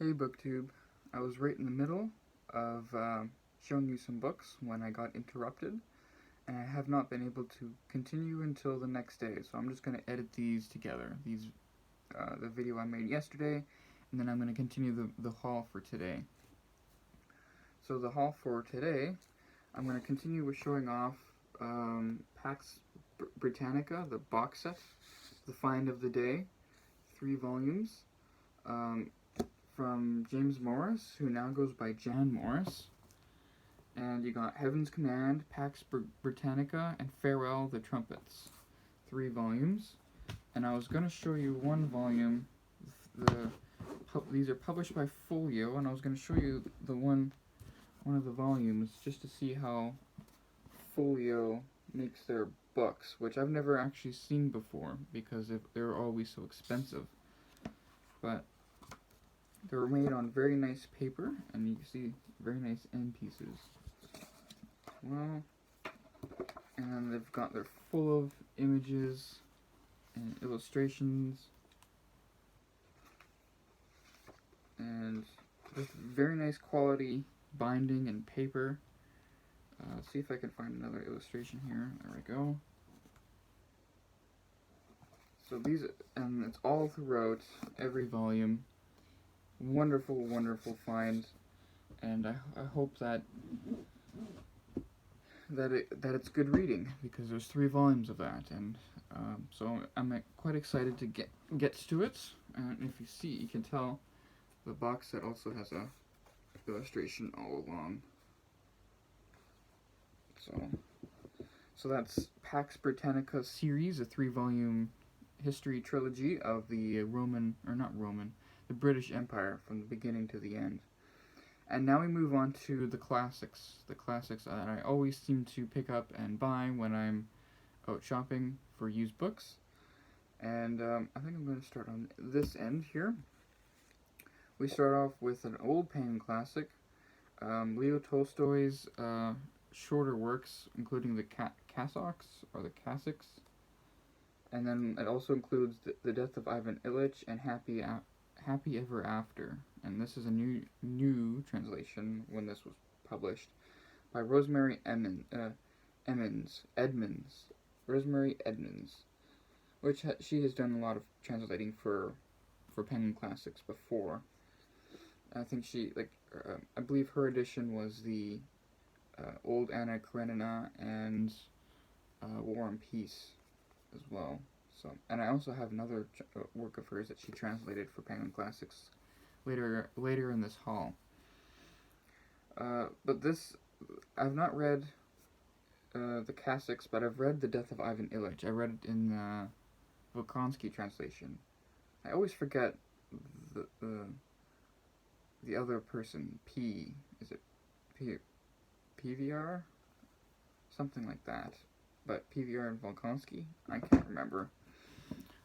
Hey BookTube, I was right in the middle of showing you some books when I got interrupted, and I have not been able to continue until the next day, so I'm just going to edit these together, the video I made yesterday, and then I'm going to continue the haul for today. So the haul for today, I'm going to continue with showing off Pax Britannica, the box set, The Find of the Day, 3 volumes, from James Morris, who now goes by Jan Morris. And you got Heaven's Command, Pax Britannica, and Farewell the Trumpets, 3 volumes. And I was going to show you one volume. These are published by Folio, and I was going to show you one of the volumes just to see how Folio makes their books, which I've never actually seen before because they're always so expensive. But they were made on very nice paper, and you can see very nice end pieces. Well, and they're full of images and illustrations, and with very nice quality binding and paper. Let's see if I can find another illustration here. There we go. So and it's all throughout every volume. Wonderful, wonderful find, and I hope that it's good reading, because there's 3 volumes of that, and so I'm quite excited to get to it. And if you see, you can tell the box set also has a illustration all along. So that's Pax Britannica series, a 3-volume history trilogy of the the British Empire from the beginning to the end. And now we move on to the classics that I always seem to pick up and buy when I'm out shopping for used books. And I think I'm going to start on this end here. We start off with an old Penguin classic, Leo Tolstoy's shorter works, including the Cossacks, and then it also includes the Death of Ivan Ilyich and Happy Ever After. And this is a new translation when this was published by Rosemary Edmonds, Rosemary Edmonds, which she has done a lot of translating for Penguin Classics before. I think I believe her edition was the Old Anna Karenina and War and Peace as well. So, and I also have another work of hers that she translated for Penguin Classics later in this haul. But this, I've not read the Cossacks, but I've read The Death of Ivan Ilyich. I read it in the Volkonsky translation. I always forget the other person. Is it PVR? Something like that. But PVR and Volkonsky? I can't remember.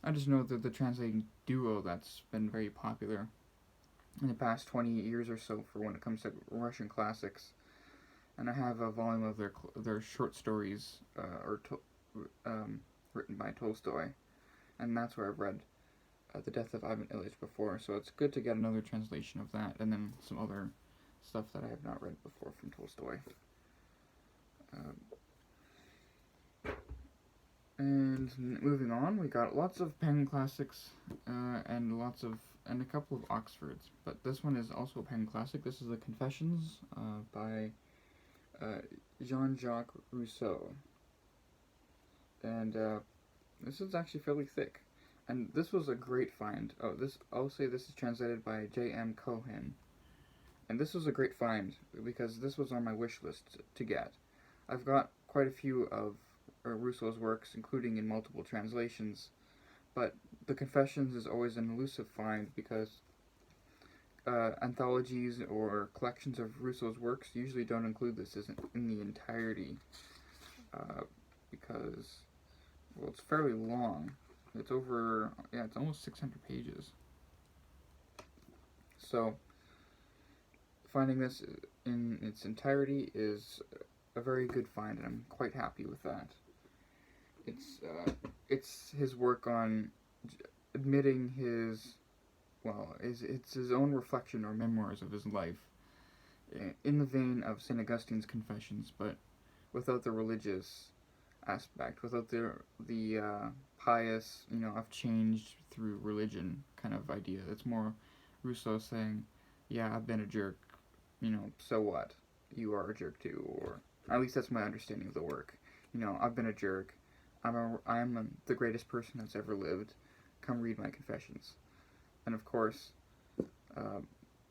I just know that the translating duo that's been very popular in the past 20 years or so for when it comes to Russian classics. And I have a volume of their short stories written by Tolstoy. And that's where I've read The Death of Ivan Ilyich before. So it's good to get another translation of that, and then some other stuff that I have not read before from Tolstoy. And moving on, we got lots of Penguin Classics and a couple of Oxfords, but this one is also a Penguin Classic. This is The Confessions by Jean-Jacques Rousseau, and this is actually fairly thick, and this was a great find. I'll say this is translated by J.M. Cohen, and this was a great find because this was on my wish list to get. I've got quite a few of Rousseau's works, including in multiple translations, but The Confessions is always an elusive find because anthologies or collections of Rousseau's works usually don't include this in the entirety, because, well, it's fairly long. It's it's almost 600 pages. So finding this in its entirety is a very good find, and I'm quite happy with that. It's his work on admitting his well, it's his own reflection or memoirs of his life, in the vein of St. Augustine's Confessions, but without the religious aspect, without the pious, I've changed through religion kind of idea. It's more Rousseau saying, yeah, I've been a jerk, so what? You are a jerk too, or at least that's my understanding of the work. I've been a jerk. I'm the greatest person that's ever lived. Come read my Confessions. And of course,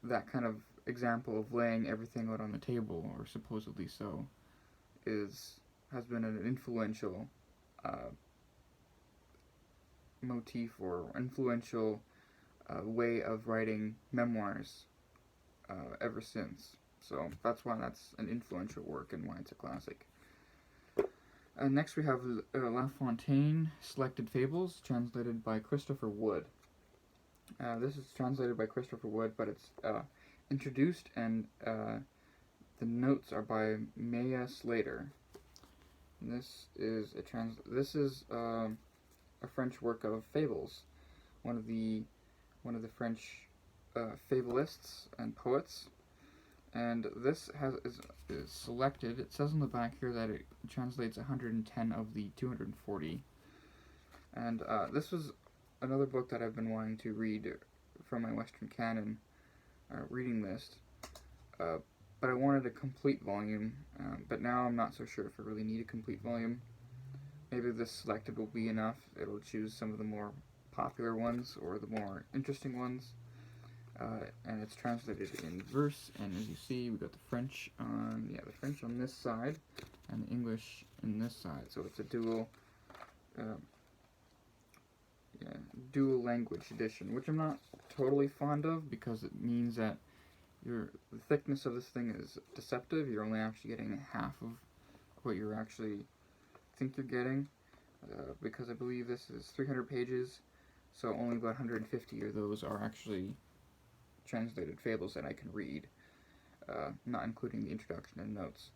that kind of example of laying everything out on the table, or supposedly so, has been an influential motif or influential way of writing memoirs ever since. So that's why that's an influential work and why it's a classic. Next we have La Fontaine, Selected Fables, translated by Christopher Wood. This is translated by Christopher Wood, but it's introduced, and the notes are by Maya Slater. And this is a French work of Fables, one of the French fablists and poets. And this is selected. It says on the back here that it translates 110 of the 240. And this was another book that I've been wanting to read from my Western Canon reading list. But I wanted a complete volume. But now I'm not so sure if I really need a complete volume. Maybe this selected will be enough. It'll choose some of the more popular ones or the more interesting ones. And it's translated in verse, and as you see, we got the French on this side, and the English in this side. So it's a dual language edition, which I'm not totally fond of, because it means that the thickness of this thing is deceptive. You're only actually getting half of what you actually think you're getting, because I believe this is 300 pages, so only about 150 of those are actually translated fables that I can read, not including the introduction and notes.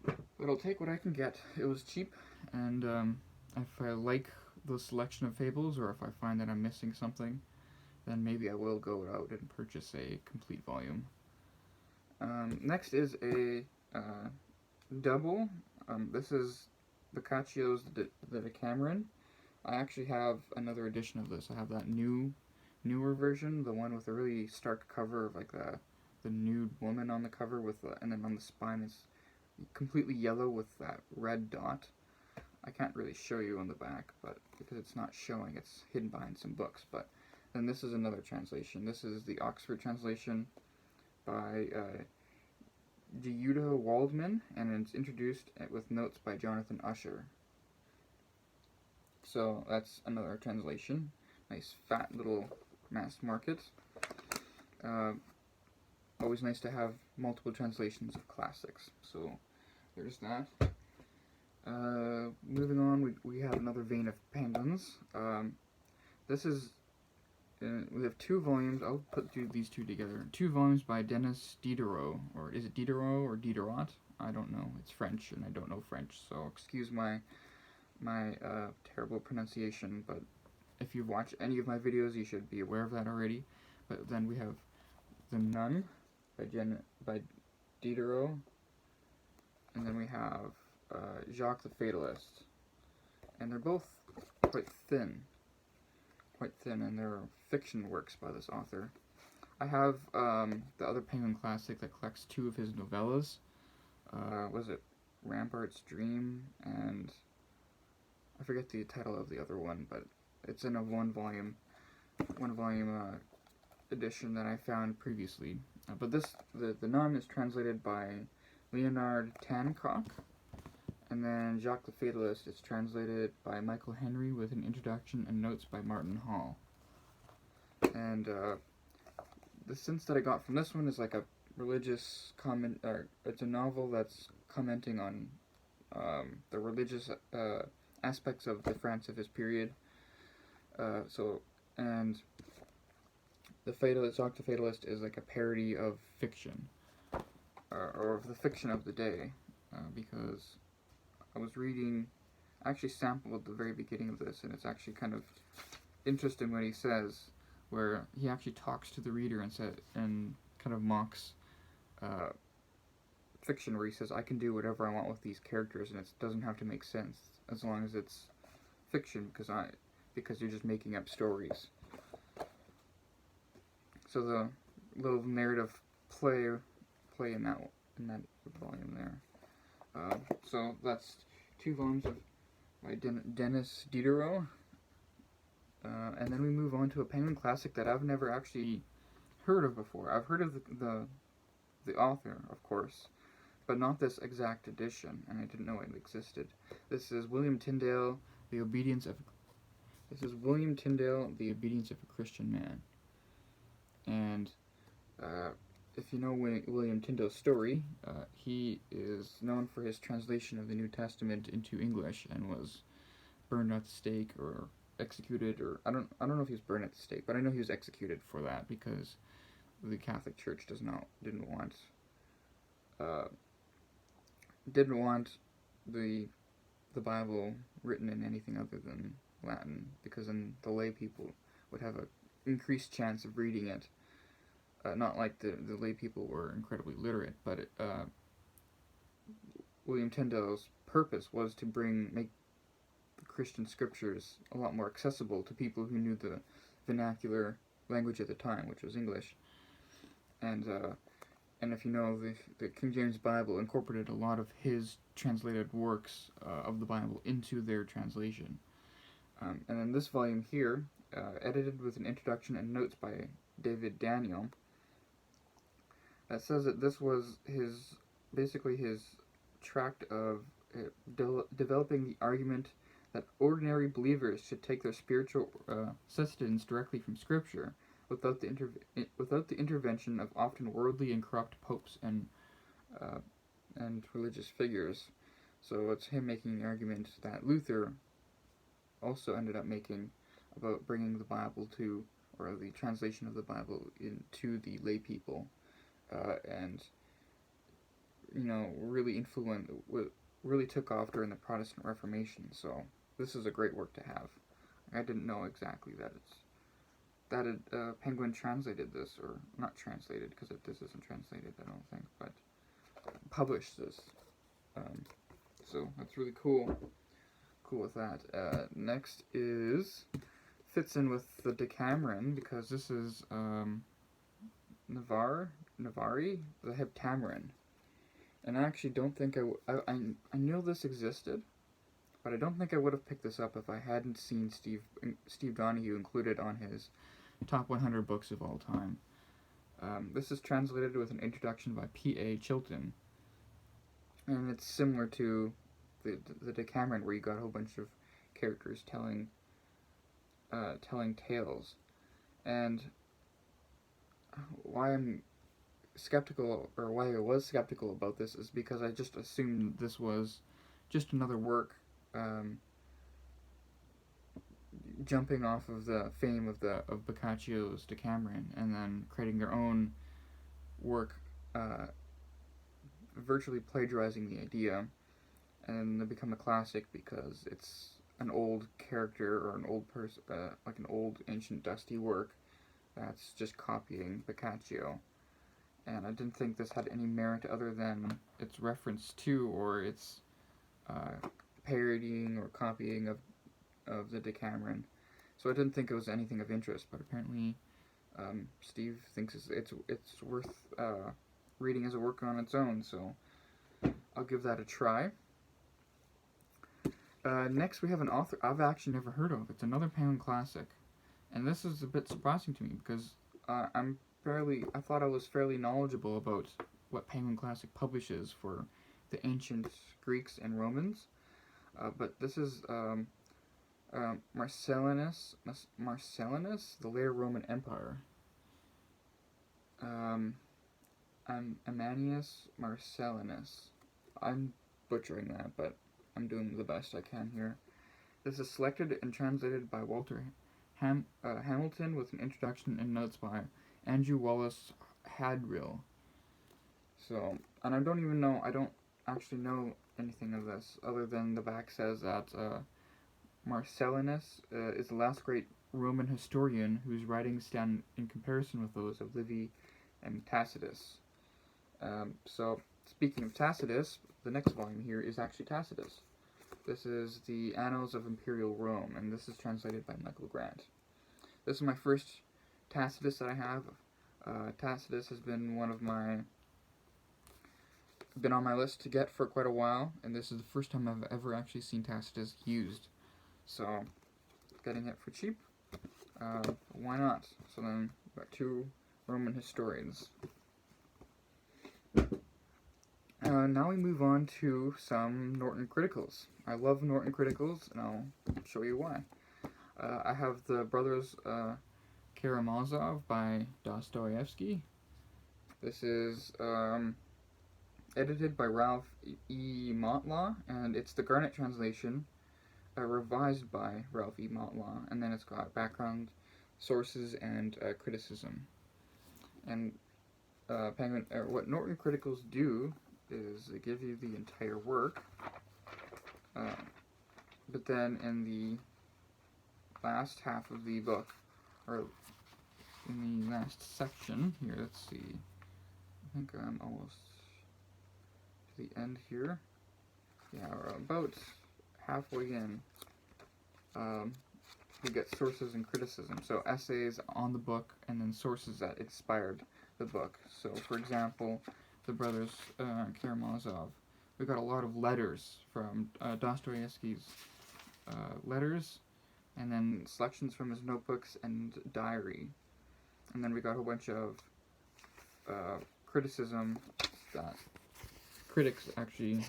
But I'll take what I can get. It was cheap, and if I like the selection of fables, or if I find that I'm missing something, then maybe I will go out and purchase a complete volume. Next is a double. This is Boccaccio's The Decameron. I actually have another edition of this. I have that newer version, the one with a really stark cover of like the nude woman on the cover and then on the spine is completely yellow with that red dot. I can't really show you on the back, but because it's not showing, it's hidden behind some books. But then this is another translation. This is the Oxford translation by Giuda Waldman, and it's introduced with notes by Jonathan Usher. So that's another translation. Nice fat little mass market. Always nice to have multiple translations of classics. So there's that. Moving on, we have another vein of penguins. This is we have 2 volumes. I'll put these two together. 2 volumes by Denis Diderot, or is it Diderot or Diderot? I don't know. It's French, and I don't know French, so excuse my terrible pronunciation. But if you've watched any of my videos, you should be aware of that already. But then we have The Nun by Diderot, and then we have Jacques the Fatalist, and they're both quite thin, and they're fiction works by this author. I have the other Penguin classic that collects 2 of his novellas. Was it Rampart's Dream, and I forget the title of the other one, but it's in a one volume edition that I found previously. But the Nun is translated by Leonard Tancock, and then Jacques the Fatalist is translated by Michael Henry with an introduction and notes by Martin Hall. And the sense that I got from this one is like a religious comment, or it's a novel that's commenting on the religious aspects of the France of his period. And Jacques the Fatalist is like a parody of fiction, or of the fiction of the day, because I was reading, I actually sampled at the very beginning of this, and it's actually kind of interesting what he says. where he actually talks to the reader and kind of mocks fiction, where he says, I can do whatever I want with these characters, and it doesn't have to make sense as long as it's fiction, because you're just making up stories. So the little narrative play in that volume there. So that's 2 volumes by Dennis Diderot. And then we move on to a Penguin classic that I've never actually heard of before. I've heard of the author, of course, but not this exact edition, and I didn't know it existed. This is William Tindale, The Obedience of a Christian Man. And if you know William Tyndale's story, he is known for his translation of the New Testament into English and was burned at the stake or executed, or I don't know if he was burned at the stake, but I know he was executed for that because the Catholic Church didn't want the Bible written in anything other than Latin, because then the lay people would have an increased chance of reading it. Not like the lay people were incredibly literate, but William Tyndale's purpose was to make the Christian scriptures a lot more accessible to people who knew the vernacular language at the time, which was English. And if you know, the King James Bible incorporated a lot of his translated works of the Bible into their translation. And then this volume here, edited with an introduction and notes by David Daniel, says that this was his tract of developing the argument that ordinary believers should take their spiritual sustenance directly from Scripture, without the intervention of often worldly and corrupt popes and religious figures. So it's him making the argument that Luther also ended up making about bringing the Bible or the translation of the Bible into the lay people, and really took off during the Protestant Reformation. So this is a great work to have. I didn't know exactly that Penguin translated this, or not translated, because this isn't translated, I don't think, but published this. So that's really cool. Cool with that. Next fits in with the Decameron, because this is Navar Navari, the Heptameron. And I actually don't think I knew this existed, but I don't think I would have picked this up if I hadn't seen Steve Donahue included on his top 100 books of all time. This is translated with an introduction by P.A. Chilton, and it's similar to the Decameron, where you got a whole bunch of characters telling tales. And why I'm skeptical, or why I was skeptical about this, is because I just assumed this was just another work jumping off of the fame of Boccaccio's Decameron, and then creating their own work, virtually plagiarizing the idea, and they become a classic because it's an old character or an old person, like an old ancient dusty work that's just copying Boccaccio. And I didn't think this had any merit other than its reference to, or its parodying or copying of the Decameron. So I didn't think it was anything of interest, but apparently Steve thinks it's worth reading as a work on its own, so I'll give that a try. Next we have an author I've actually never heard of. It's another Penguin classic, and this is a bit surprising to me because I thought I was fairly knowledgeable about what Penguin Classic publishes for the ancient Greeks and Romans, but this is Marcellinus, the later Roman Empire. Ammianus Marcellinus. I'm butchering that, but I'm doing the best I can here. This is selected and translated by Walter Hamilton with an introduction and notes by Andrew Wallace Hadrill. So, and I don't actually know anything of this, other than the back says that Marcellinus is the last great Roman historian whose writings stand in comparison with those of Livy and Tacitus. So, speaking of Tacitus, the next volume here is actually Tacitus. This is the Annals of Imperial Rome, and this is translated by Michael Grant. This is my first Tacitus that I have. Tacitus has been been on my list to get for quite a while, and this is the first time I've ever actually seen Tacitus used. So, getting it for cheap, why not? So then, we've got two Roman historians. Now we move on to some Norton Criticals. I love Norton Criticals, and I'll show you why. I have the Brothers Karamazov by Dostoevsky. This is edited by Ralph E. Motlaw, and it's the Garnet translation, revised by Ralph E. Motlaw, and then it's got background, sources, and criticism. And what Norton Criticals do is they give you the entire work, but then in the last half of the book, or in the last section here, let's see, I think I'm almost to the end here, yeah, we're about halfway in. You get sources and criticism, so essays on the book, and then sources that inspired the book. So, for example, the Brothers Karamazov, we got a lot of letters from Dostoevsky's letters, and then selections from his notebooks and diary. And then we got a whole bunch of criticism that critics actually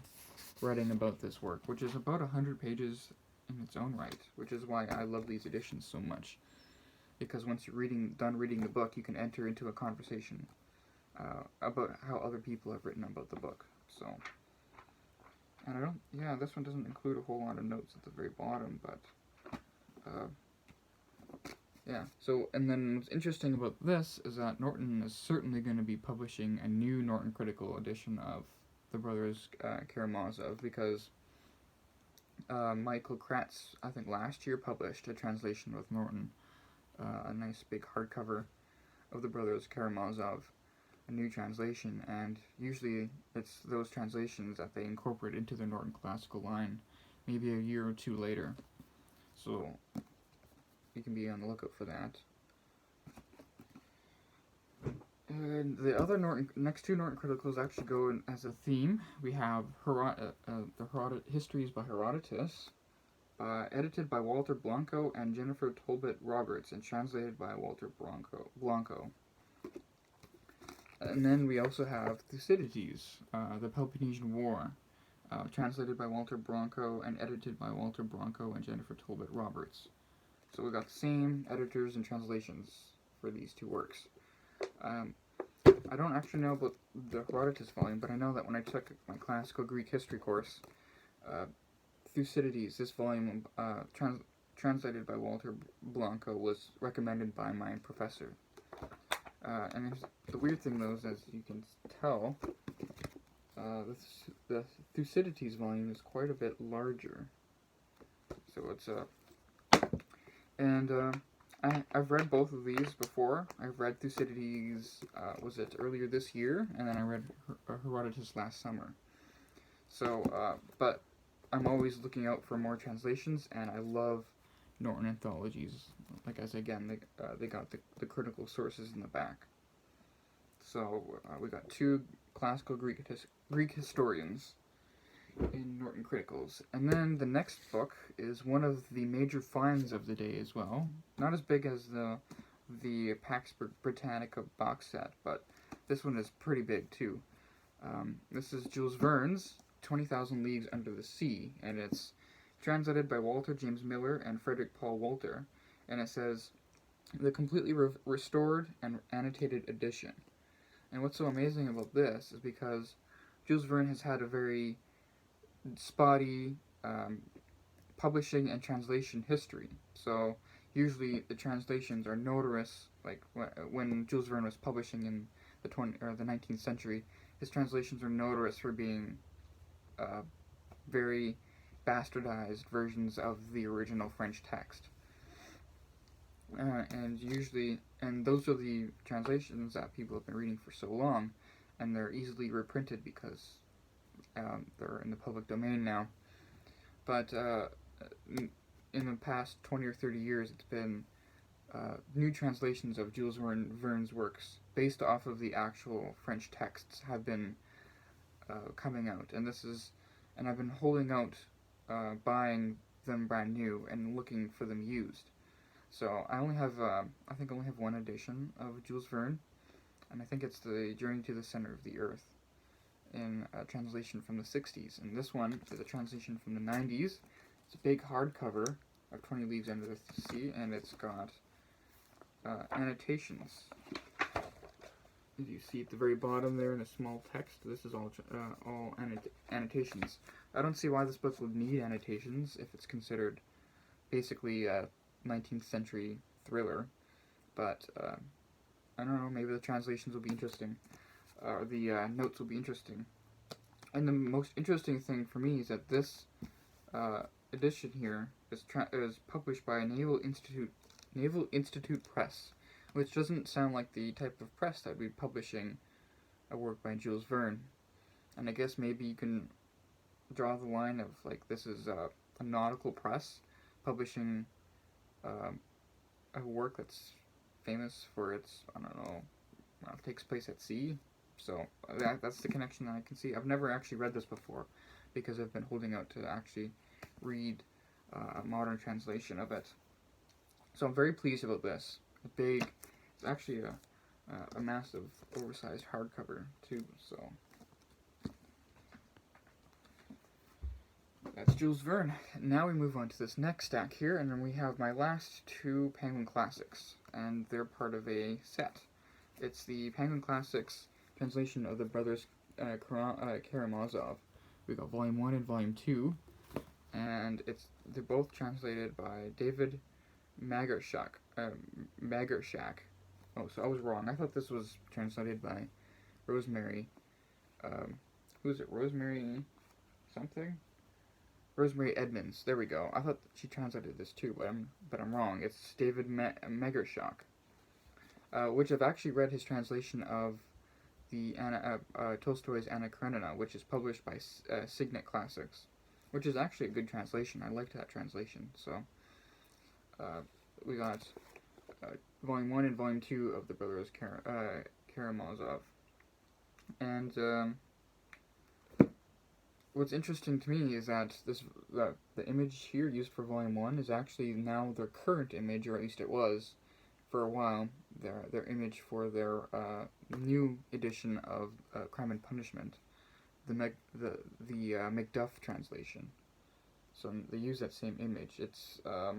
writing about this work, which is about 100 pages in its own right, which is why I love these editions so much. Because once you're done reading the book, you can enter into a conversation about how other people have written about the book. So, and this one doesn't include a whole lot of notes at the very bottom, but yeah. So, and then what's interesting about this is that Norton is certainly going to be publishing a new Norton Critical edition of the Brothers Karamazov, because Michael Kratz, I think last year, published a translation with Norton, a nice big hardcover of the Brothers Karamazov, a new translation, and usually it's those translations that they incorporate into their Norton Classical line, maybe a year or two later. So you can be on the lookout for that. And the other next two Norton Criticals actually go in as a theme. We have the Histories by Herodotus, edited by Walter Blanco and Jennifer Tolbert Roberts, and translated by Walter Blanco. And then we also have Thucydides, the Peloponnesian War, translated by Walter Blanco and edited by Walter Blanco and Jennifer Tolbert Roberts. So we got the same editors and translations for these two works. I don't actually know about the Herodotus volume, but I know that when I took my classical Greek history course, Thucydides, this volume translated by Walter Blanco, was recommended by my professor. And the weird thing, though, is, as you can tell, the Thucydides volume is quite a bit larger. So it's I've read both of these before. I've read Thucydides, was it earlier this year, and then I read Herodotus last summer. So, but I'm always looking out for more translations, and I love Norton anthologies. Like I said again, they got the critical sources in the back. So we got two classical Greek historians in Norton Criticals. And then the next book is one of the major finds of the day as well. Not as big as the Pax Britannica box set, but this one is pretty big too. This is Jules Verne's 20,000 Leagues Under the Sea, and it's translated by Walter James Miller and Frederick Paul Walter, and it says, the completely restored and annotated edition. And what's so amazing about this is because Jules Verne has had a very spotty publishing and translation history. So usually the translations are notorious, like when Jules Verne was publishing in the 19th century, his translations are notorious for being very bastardized versions of the original French text. and those are the translations that people have been reading for so long, and they're easily reprinted because they're in the public domain now. But in the past 20 or 30 years, it's been new translations of Jules Verne's works based off of the actual French texts have been coming out, and I've been holding out, buying them brand new and looking for them used. So I only have, I only have one edition of Jules Verne, and I think it's the Journey to the Center of the Earth, in a translation from the 60s. And this one is a translation from the 90s. It's a big hardcover of 20 Leagues Under the Sea, and it's got annotations. As you see at the very bottom there in a small text, this is all annotations. I don't see why this book would need annotations if it's considered basically a 19th century thriller, but I don't know, maybe the translations will be interesting, or the notes will be interesting. And the most interesting thing for me is that this edition here is published by Naval Institute Press, which doesn't sound like the type of press that would be publishing a work by Jules Verne. And I guess maybe you can draw the line of, like, this is a nautical press publishing a work that's famous for its, I don't know, takes place at sea. So that's the connection that I can see. I've never actually read this before because I've been holding out to actually read a modern translation of it. So I'm very pleased about this. It's actually a massive, oversized hardcover too. So that's Jules Verne. Now we move on to this next stack here, and then we have my last two Penguin Classics, and they're part of a set. It's the Penguin Classics translation of the Brothers Karamazov. We got Volume 1 and Volume 2, and they're both translated by David Magershak. Oh, so I was wrong. I thought this was translated by Rosemary. Who is it? Rosemary something? Rosemary Edmonds. There we go. I thought she translated this too, but I'm wrong. It's David Magershak, which I've actually read his translation of the Tolstoy's Anna Karenina, which is published by Signet Classics, which is actually a good translation. I liked that translation. So we got Volume 1 and Volume 2 of the Brothers Karamazov. And what's interesting to me is that the image here used for Volume 1 is actually now their current image, or at least it was for a while, their image for their new edition of Crime and Punishment, the Macduff translation. So they use that same image. It's a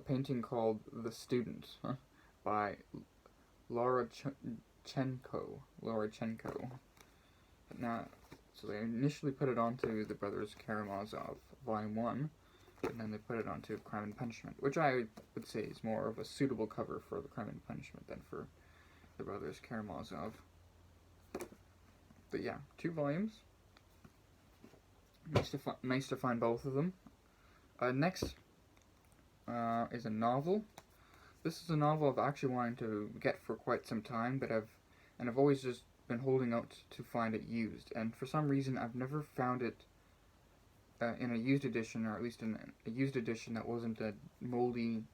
painting called The Student by Laura Chenko. Now, so they initially put it onto the Brothers Karamazov Volume 1, and then they put it onto Crime and Punishment, which I would say is more of a suitable cover for the Crime and Punishment than for the Brothers Karamazov. But yeah, 2 volumes. Nice to find both of them. Next is a novel. This is a novel I've actually wanted to get for quite some time, but I've always just been holding out to find it used, and for some reason I've never found it in a used edition, or at least in a used edition that wasn't a moldy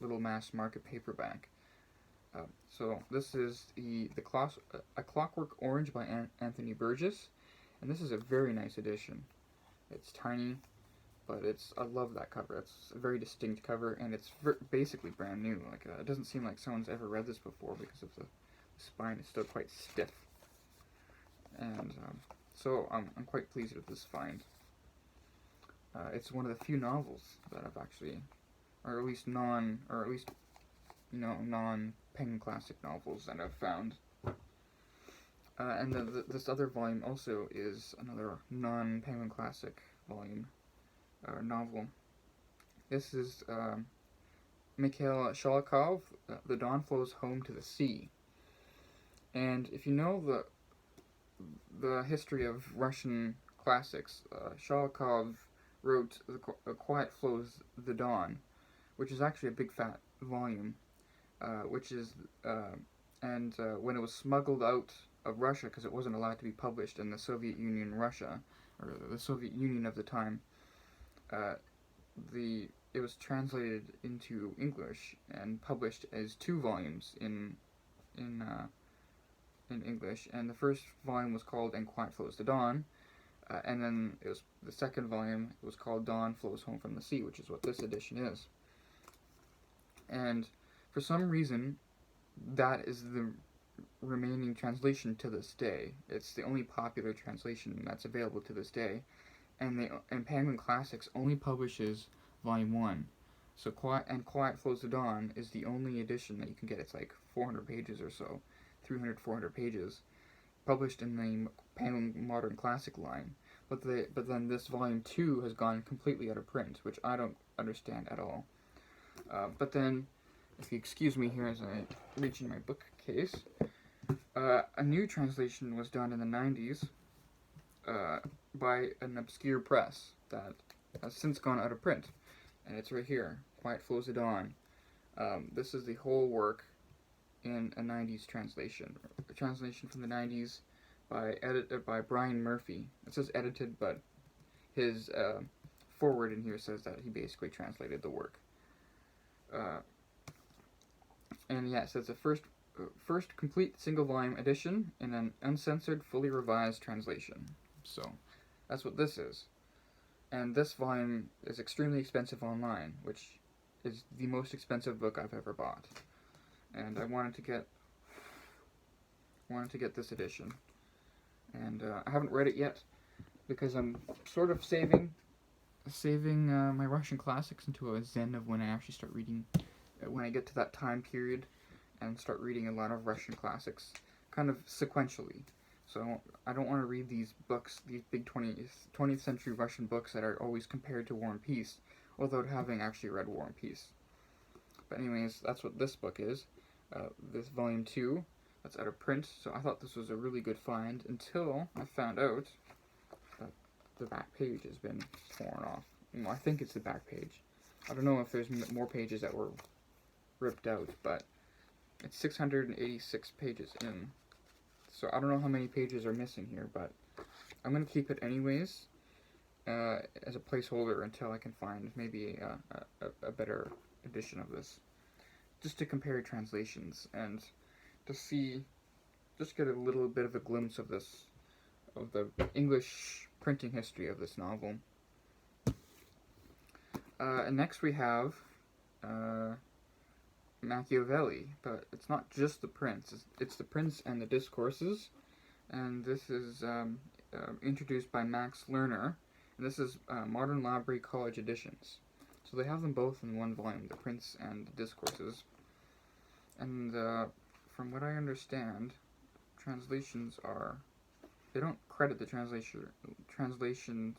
little mass market paperback. So this is A Clockwork Orange by Anthony Burgess, and this is a very nice edition. It's tiny, but I love that cover. It's a very distinct cover, and it's basically brand new. Like it doesn't seem like someone's ever read this before because of the spine is still quite stiff. And so I'm quite pleased with this find. It's one of the few novels that I've actually, or at least non-Penguin Classic novels that I've found. And this other volume also is another non-Penguin Classic volume, or novel. This is Mikhail Sholokhov, The Dawn Flows Home to the Sea. And if you know the history of Russian classics, Sholokhov wrote A Quiet Flows the Dawn, which is actually a big fat volume, which is, when it was smuggled out of Russia, because it wasn't allowed to be published in the Soviet Union, Russia, or the Soviet Union of the time, it was translated into English and published as 2 volumes in English, and the first volume was called "And Quiet Flows the Dawn," and then it was the second volume. It was called "Dawn Flows Home from the Sea," which is what this edition is. And for some reason, that is the remaining translation to this day. It's the only popular translation that's available to this day, and Penguin Classics only publishes Volume 1. So Quiet Flows the Dawn is the only edition that you can get. It's like 400 pages or so, 300, 400 pages, published in the Penguin Modern Classic line. But then this Volume 2 has gone completely out of print, which I don't understand at all. But then, if you excuse me here as I reach in my bookcase, a new translation was done in the 90s by an obscure press that has since gone out of print. And it's right here, Quiet Flows the Dawn. This is the whole work in a 90s translation. A translation from the 90s by Brian Murphy. It says edited, but his forward in here says that he basically translated the work. And yes, it's the first complete single volume edition in an uncensored, fully revised translation. So that's what this is. And this volume is extremely expensive online, which is the most expensive book I've ever bought. And I wanted to get this edition. And I haven't read it yet because I'm sort of saving my Russian classics into a zen of when I actually start reading, when I get to that time period and start reading a lot of Russian classics, kind of sequentially. So I don't want to read these books, these big 20th century Russian books that are always compared to War and Peace, without having actually read War and Peace. But anyways, that's what this book is. This Volume 2, that's out of print, so I thought this was a really good find until I found out that the back page has been torn off. I think it's the back page. I don't know if there's more pages that were ripped out, but it's 686 pages in. So I don't know how many pages are missing here, but I'm going to keep it anyways as a placeholder until I can find maybe a better edition of this. Just to compare translations and to see, just get a little bit of a glimpse of the English printing history of this novel. And next we have Machiavelli, but it's not just the Prince, it's the Prince and the Discourses, and this is introduced by Max Lerner, and this is Modern Library College editions. So they have them both in one volume, the Prince and the Discourses. And from what I understand, translations they don't credit the translations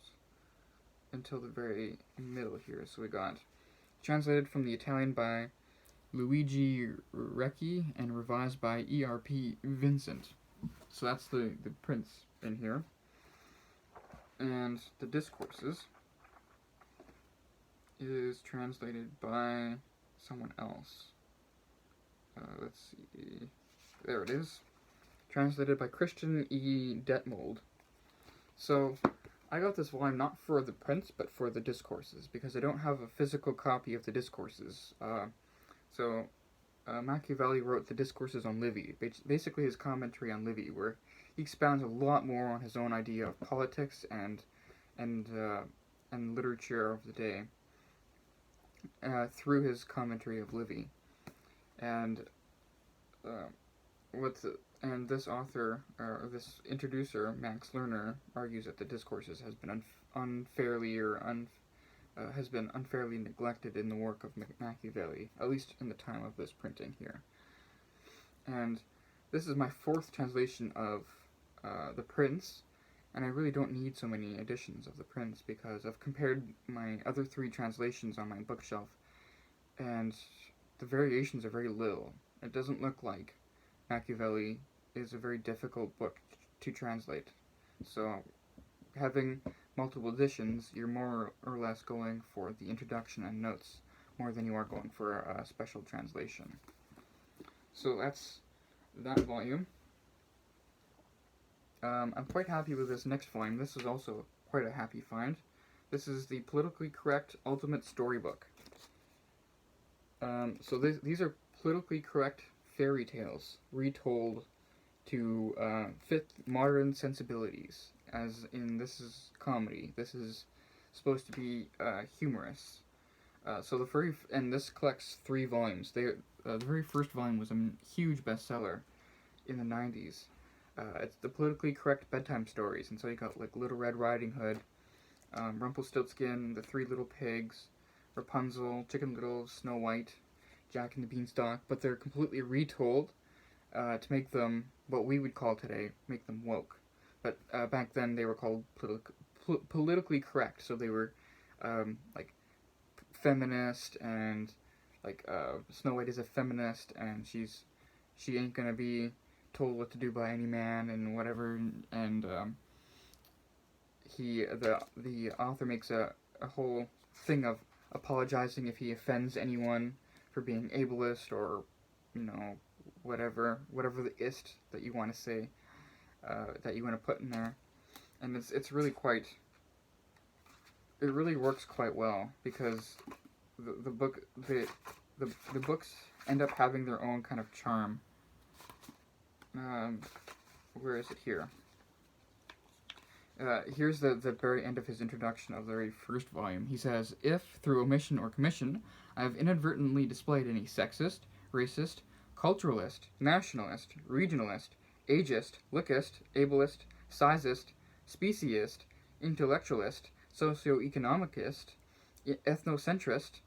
until the very middle here. So we got translated from the Italian by Luigi Recchi and revised by E.R.P. Vincent. So that's the Prince in here. And the Discourses is translated by someone else. Let's see. There it is. Translated by Christian E. Detmold. So I got this volume not for the Prince, but for the Discourses, because I don't have a physical copy of the Discourses. So Machiavelli wrote the Discourses on Livy, basically his commentary on Livy, where he expounds a lot more on his own idea of politics and literature of the day through his commentary of Livy. And this author, this introducer, Max Lerner, argues that the Discourses has been unfairly neglected in the work of Machiavelli, at least in the time of this printing here. And this is my 4th translation of The Prince, and I really don't need so many editions of The Prince because I've compared my other 3 translations on my bookshelf, and the variations are very little. It doesn't look like Machiavelli is a very difficult book to translate. So having multiple editions, you're more or less going for the introduction and notes, more than you are going for a special translation. So that's that volume. I'm quite happy with this next volume. This is also quite a happy find. This is the Politically Correct Ultimate Storybook. So these are politically correct fairy tales retold to fit modern sensibilities. As in, this is comedy. This is supposed to be humorous. So and this collects 3 volumes. The very first volume was a huge bestseller in the 90s. It's the politically correct bedtime stories, and so you got like Little Red Riding Hood, Rumpelstiltskin, the 3 Little Pigs, Rapunzel, Chicken Little, Snow White, Jack and the Beanstalk, but they're completely retold to make them what we would call today, make them woke. But back then they were called politically correct, so they were like feminist, and like Snow White is a feminist, and she ain't gonna be told what to do by any man and whatever, and the author makes a whole thing of apologizing if he offends anyone for being ableist, or whatever the ist that you want to say, that you want to put in there. And it's really quite, it really works quite well, because the books end up having their own kind of charm. Where is it here? Here's the very end of his introduction of the very first volume. He says, "If, through omission or commission, I have inadvertently displayed any sexist, racist, culturalist, nationalist, regionalist, ageist, lookist, ableist, sizist, speciesist, intellectualist, socio-economicist, ethnocentrist,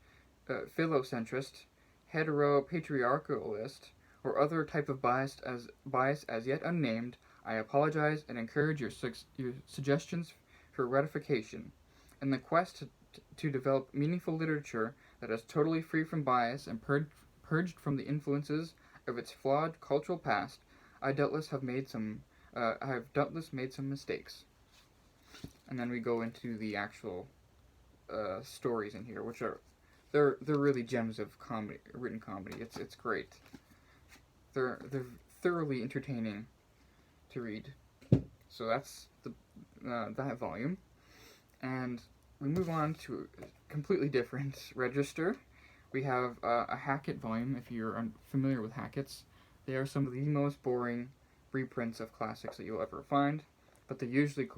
philocentrist, heteropatriarchalist, or other type of bias as yet unnamed, I apologize and encourage your suggestions for ratification. In the quest to develop meaningful literature that is totally free from bias and purged from the influences of its flawed cultural past, I have doubtless made some mistakes." And then we go into the actual stories in here, which are they're really gems of comedy, written comedy. It's great. They're thoroughly entertaining to read. So that's that volume, and we move on to a completely different register. We have a Hacket volume. If you're familiar with Hackets, they are some of the most boring reprints of classics that you'll ever find, but they're usually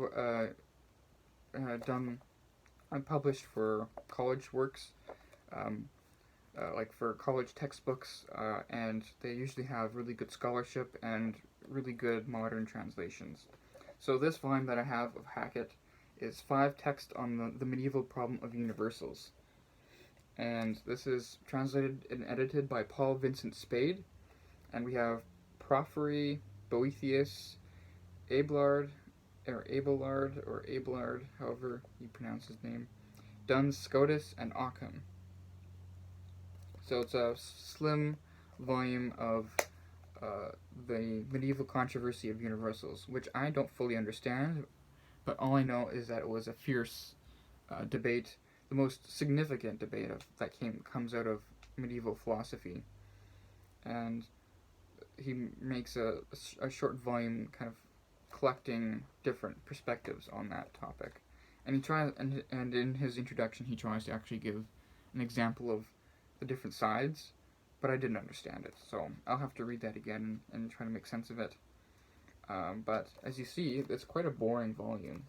done and published for college works, like for college textbooks, and they usually have really good scholarship and really good modern translations. So this volume that I have of Hacket is 5 texts on the medieval problem of universals. And this is translated and edited by Paul Vincent Spade. And we have Porphyry, Boethius, Abelard, however you pronounce his name, Duns Scotus, and Occam. So it's a slim volume of the medieval controversy of universals, which I don't fully understand, but all I know is that it was a fierce debate, the most significant debate that comes out of medieval philosophy. And he makes a short volume kind of collecting different perspectives on that topic. And he tries, and in his introduction he tries to actually give an example of the different sides, but I didn't understand it, so I'll have to read that again and try to make sense of it. But as you see, it's quite a boring volume,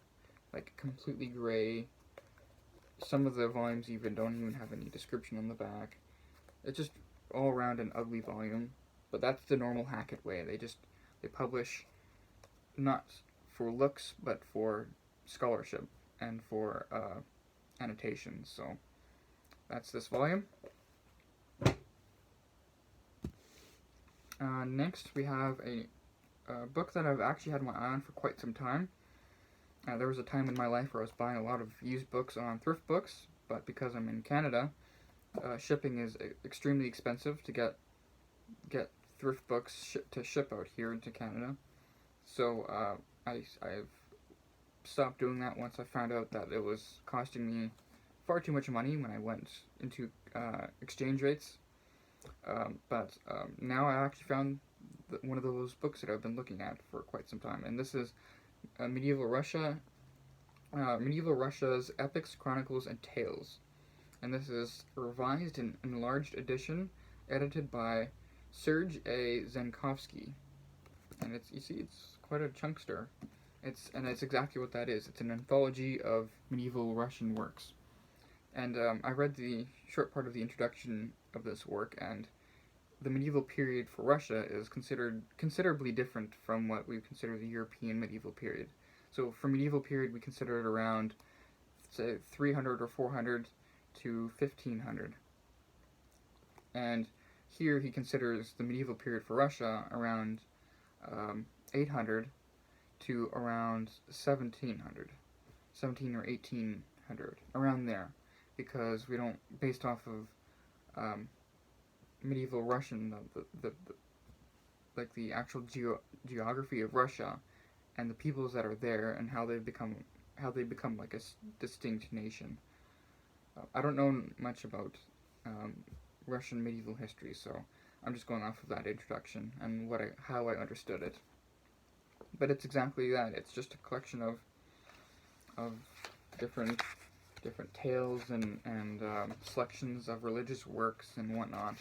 like completely gray. Some of the volumes don't even have any description on the back. It's just all around an ugly volume, but that's the normal Hacket way. They publish not for looks, but for scholarship and for annotations. So that's this volume. Next, we have a book that I've actually had my eye on for quite some time. There was a time in my life where I was buying a lot of used books on thrift books, but because I'm in Canada, shipping is extremely expensive to get thrift books to ship out here into Canada. So I've stopped doing that once I found out that it was costing me far too much money when I went into exchange rates. But now I actually found one of those books that I've been looking at for quite some time, and this is Medieval Russia's Epics, Chronicles, and Tales. And this is a revised and enlarged edition, edited by Serge A. Zenkovsky. And it's quite a chunkster. It's exactly what that is. It's an anthology of medieval Russian works. And I read the short part of the introduction of this work, and the medieval period for Russia is considered considerably different from what we consider the European medieval period. So for medieval period, we consider it around, say, 300 or 400 to 1500. And here he considers the medieval period for Russia around 800 to around 1700, 17 or 1800, around there, because we don't, based off of medieval Russian, the actual geography of Russia and the peoples that are there and how they become like a distinct nation. I don't know much about Russian medieval history, so I'm just going off of that introduction and how I understood it. But it's exactly that. It's just a collection of different tales and selections of religious works and whatnot.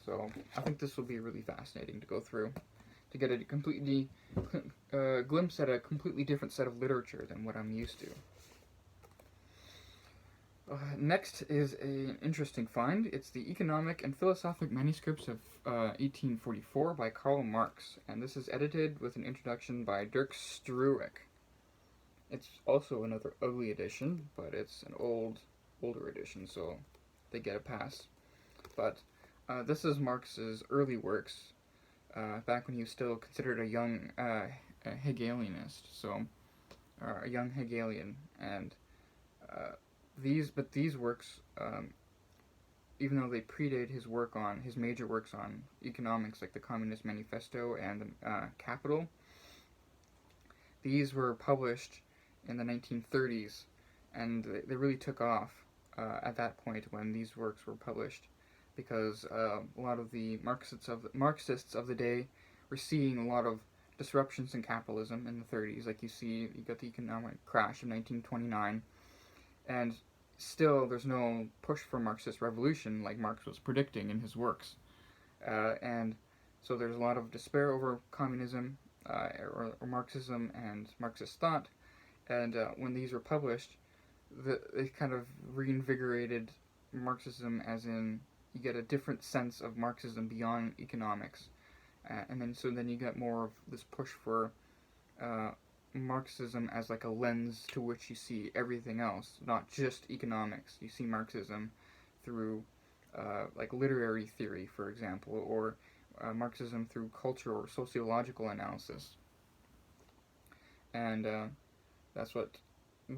So I think this will be really fascinating to go through, to get a completely glimpse at a completely different set of literature than what I'm used to. Next is an interesting find. It's the Economic and Philosophic Manuscripts of 1844 by Karl Marx, and this is edited with an introduction by Dirk Struik. It's also another ugly edition, but it's an older edition, so they get a pass. But this is Marx's early works, back when he was still considered a young Hegelianist, so a young Hegelian, and these works, even though they predate his major works on economics, like the Communist Manifesto and the Capital, these were published in the 1930s, and they really took off at that point when these works were published, because a lot of the Marxists of the day were seeing a lot of disruptions in capitalism in the 30s. Like you got the economic crash of 1929, and still there's no push for Marxist revolution like Marx was predicting in his works. And so there's a lot of despair over communism, or Marxism and Marxist thought, and when these were published, they kind of reinvigorated Marxism, as in you get a different sense of Marxism beyond economics. And then you get more of this push for Marxism as like a lens to which you see everything else, not just economics. You see Marxism through like literary theory, for example, or Marxism through culture or sociological analysis. And that's what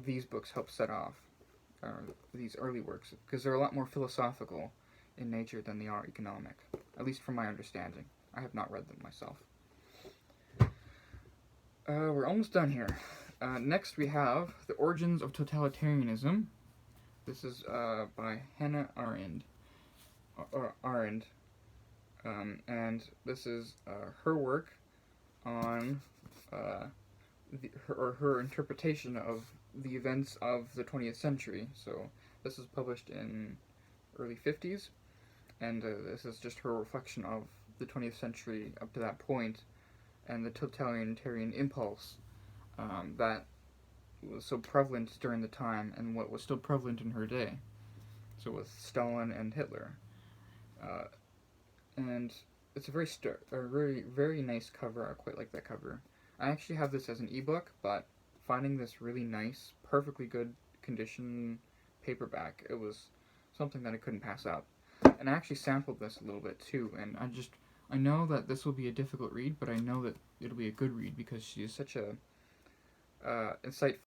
these books help set off, these early works, because they're a lot more philosophical in nature than they are economic, at least from my understanding. I have not read them myself. We're almost done here. Next we have The Origins of Totalitarianism. This is by Hannah Arendt. And this is her work on her interpretation of the events of the 20th century. So this was published in early 50s, and this is just her reflection of the 20th century up to that point, and the totalitarian impulse that was so prevalent during the time, and what was still prevalent in her day. So with Stalin and Hitler, and it's a very nice cover. I quite like that cover. I actually have this as an ebook, but finding this really nice, perfectly good condition paperback, it was something that I couldn't pass up. And I actually sampled this a little bit too, and I know that this will be a difficult read, but I know that it'll be a good read because she is such a insightful